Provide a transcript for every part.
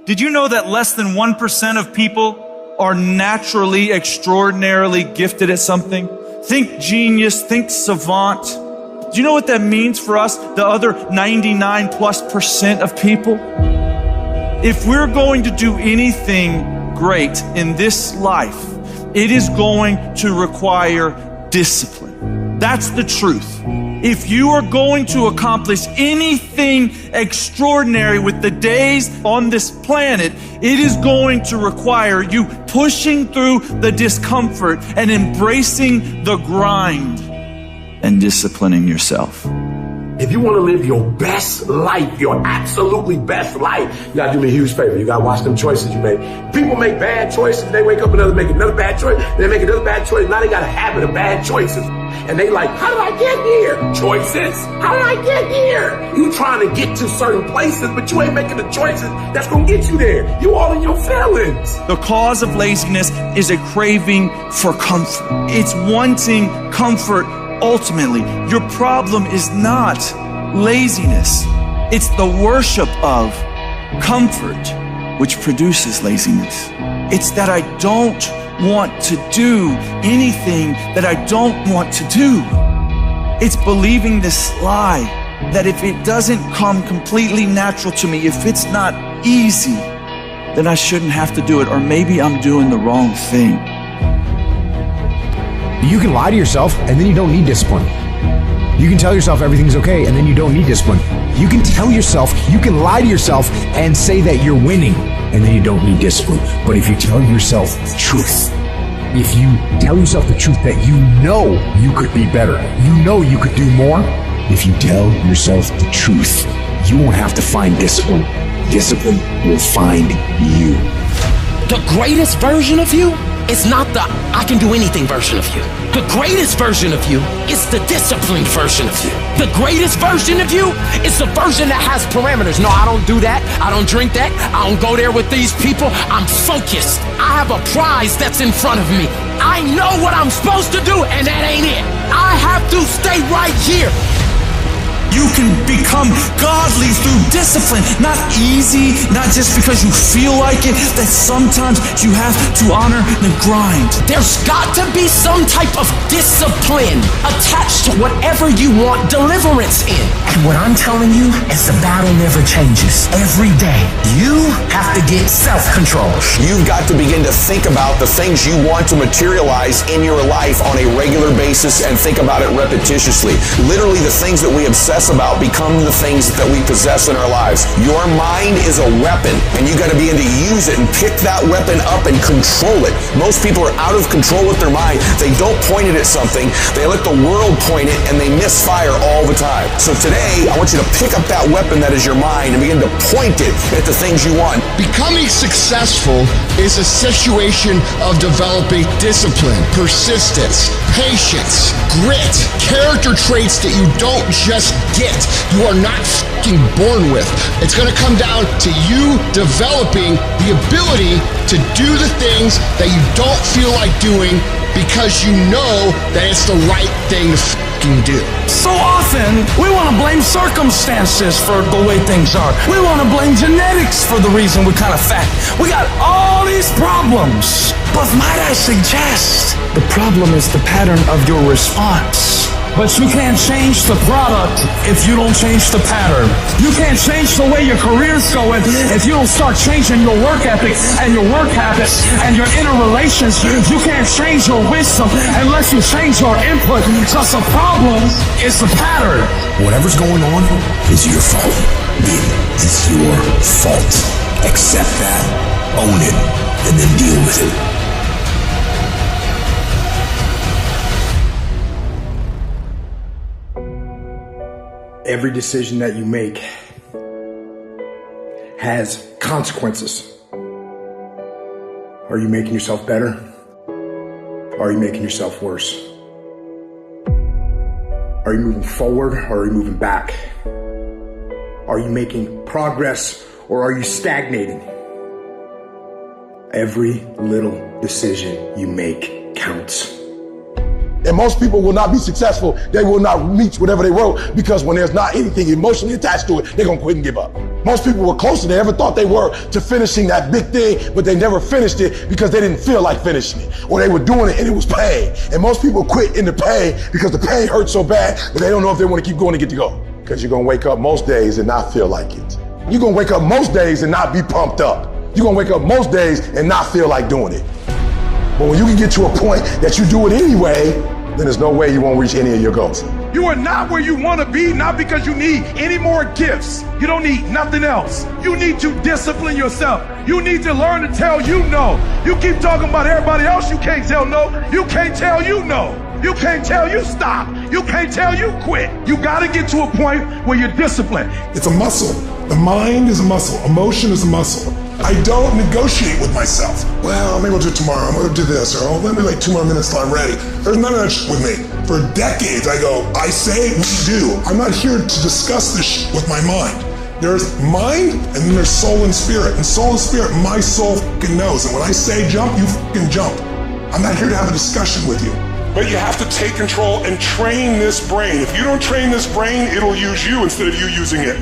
Did you know that less than 1% of people are naturally extraordinarily gifted at something? Think genius, think savant. Do you know what that means for us, the other 99+% of people? If we're going to do anything great in this life, it is going to require discipline. That's the truth. If you are going to accomplish anything extraordinary with the days on this planet, it is going to require you pushing through the discomfort and embracing the grind and disciplining yourself. If you want to live your best life, your absolutely best life, you gotta do me a huge favor. You gotta watch them choices you make. People make bad choices, they wake up and make another bad choice, they make another bad choice. Now they got a habit of bad choices. And they like, how did I get here? Choices. How did I get here? You trying to get to certain places, but you ain't making the choices that's gonna get you there. You all in your feelings. The cause of laziness is a craving for comfort. It's wanting comfort. Ultimately, your problem is not laziness. It's the worship of comfort which produces laziness. It's that I don't want to do anything that I don't want to do. It's believing this lie that if it doesn't come completely natural to me, if it's not easy, then I shouldn't have to do it, or maybe I'm doing the wrong thing. You can lie to yourself and then you don't need discipline. You can tell yourself everything's okay and then you don't need discipline. You can tell yourself, you can lie to yourself and say that you're winning and then you don't need discipline. But if you tell yourself the truth, if you tell yourself the truth that you know you could be better, you know you could do more, if you tell yourself the truth, you won't have to find discipline. Discipline will find you. The greatest version of you is not the I can do anything version of you. The greatest version of you is the disciplined version of you. The greatest version of you is the version that has parameters. No, I don't do that. I don't drink that. I don't go there with these people. I'm focused. I have a prize that's in front of me. I know what I'm supposed to do, and that ain't it. I have to stay right here. You can become godly through discipline, not easy, not just because you feel like it, that sometimes you have to honor the grind. There's got to be some type of discipline attached to whatever you want deliverance in. And what I'm telling you is the battle never changes. Every day, you have to get self-control. You've got to begin to think about the things you want to materialize in your life on a regular basis and think about it repetitiously. Literally, the things that we obsess about become the things that we possess in our lives. Your mind is a weapon, and you got to begin to use it and pick that weapon up and control it. Most people are out of control with their mind. They don't point it at something. They let the world point it, and they misfire all the time. So today, I want you to pick up that weapon that is your mind and begin to point it at the things you want. Becoming successful is a situation of developing discipline, persistence, patience, grit, character traits that you don't just get. You are not fucking born with. It's going to come down to you developing the ability to do the things that you don't feel like doing because you know that it's the right thing to fucking do. So often, we want to blame circumstances for the way things are. We want to blame genetics for the reason we're kind of fat. We got all these problems. But might I suggest, the problem is the pattern of your response. But you can't change the product if you don't change the pattern. You can't change the way your career's going if you don't start changing your work ethic and your work habits and your inner relations. You can't change your wisdom unless you change your input, because the problem is the pattern. Whatever's going on is your fault. It's your fault. Accept that, own it, and then deal with it. Every decision that you make has consequences. Are you making yourself better? Or are you making yourself worse? Are you moving forward or are you moving back? Are you making progress or are you stagnating? Every little decision you make counts. And most people will not be successful. They will not reach whatever they wrote because when there's not anything emotionally attached to it, they're going to quit and give up. Most people were closer than they ever thought they were to finishing that big thing, but they never finished it because they didn't feel like finishing it, or they were doing it and it was pain. And most people quit in the pain because the pain hurts so bad that they don't know if they want to keep going to get to go. Because you're going to wake up most days and not feel like it. You're going to wake up most days and not be pumped up. You're going to wake up most days and not feel like doing it. But when you can get to a point that you do it anyway, then there's no way you won't reach any of your goals. You are not where you want to be, not because you need any more gifts. You don't need nothing else. You need to discipline yourself. You need to learn to tell you no. You keep talking about everybody else, you can't tell no. You can't tell you no. You can't tell you stop. You can't tell you quit. You got to get to a point where you're disciplined. It's a muscle. The mind is a muscle. Emotion is a muscle. I don't negotiate with myself. Well, maybe I'll do it tomorrow. I'm going to do this. Or, let me wait 2 more minutes till I'm ready. There's none of that shit with me. For decades, I go, I say, we do. I'm not here to discuss this shit with my mind. There's mind, and then there's soul and spirit. And soul and spirit, my soul fucking knows. And when I say jump, you fucking jump. I'm not here to have a discussion with you. But you have to take control and train this brain. If you don't train this brain, it'll use you instead of you using it.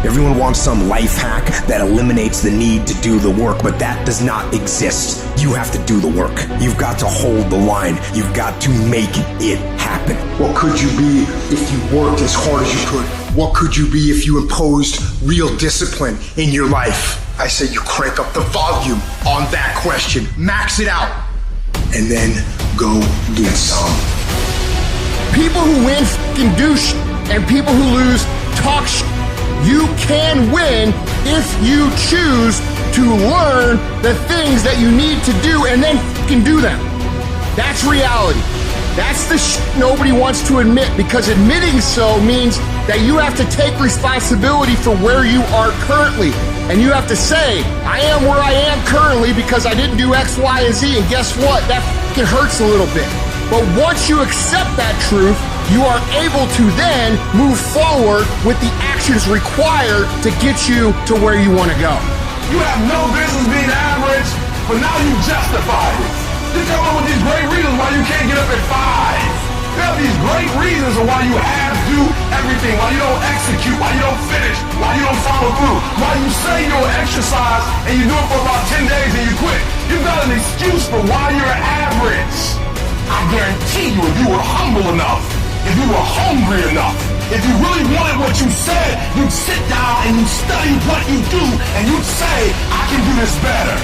Everyone wants some life hack that eliminates the need to do the work, but that does not exist. You have to do the work. You've got to hold the line. You've got to make it happen. What could you be if you worked as hard as you could? What could you be if you imposed real discipline in your life? I say you crank up the volume on that question. Max it out. And then go get some. People who win f***ing do sh**, and people who lose talk sh**. You can win if you choose to learn the things that you need to do and then f***ing do them. That's reality. That's the sh** nobody wants to admit, because admitting so means that you have to take responsibility for where you are currently. And you have to say, I am where I am currently because I didn't do X, Y, and Z. And guess what? That f***ing hurts a little bit. But once you accept that truth, you are able to then move forward with the actions required to get you to where you want to go. You have no business being average, but now you justify it. You come up with these great reasons why you can't get up at 5. You have these great reasons of why you have to do everything, why you don't execute, why you don't finish, why you don't follow through, why you say you'll exercise and you do it for about 10 days and you quit. You've got an excuse for why you're average. I guarantee you, if you were humble enough, if you were hungry enough, if you really wanted what you said, you'd sit down and you'd study what you do and you'd say, I can do this better.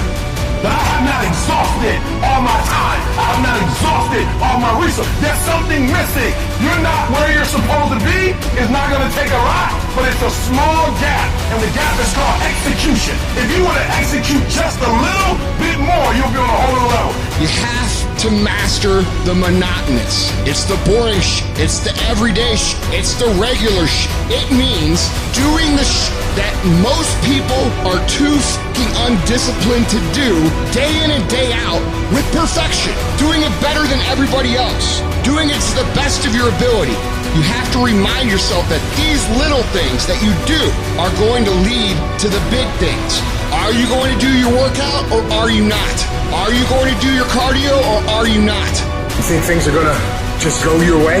But I have not exhausted all my time. I have not exhausted all my resources. There's something missing. You're not where you're supposed to be. It's not going to take a lot, but it's a small gap. And the gap is called execution. If you want to execute just a little bit more, you'll be on a whole other level. You have to master the monotonous. It's the boring sh**. It's the everyday sh**. It's the regular sh**. It means doing the sh** that most people are too f***ing undisciplined to do day in and day out with perfection. Doing it better than everybody else. Doing it to the best of your ability. You have to remind yourself that these little things that you do are going to lead to the big things. Are you going to do your workout or are you not? Are you going to do your cardio or are you not? You think things are gonna just go your way?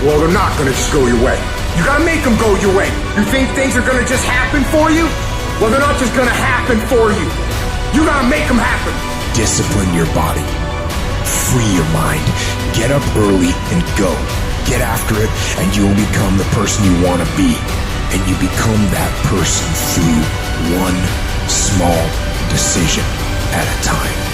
Well, they're not gonna just go your way. You gotta make them go your way. You think things are gonna just happen for you? Well, they're not just gonna happen for you. You gotta make them happen. Discipline your body. Free your mind. Get up early and go. Get after it, and you'll become the person you want to be. And you become that person through one small decision at a time.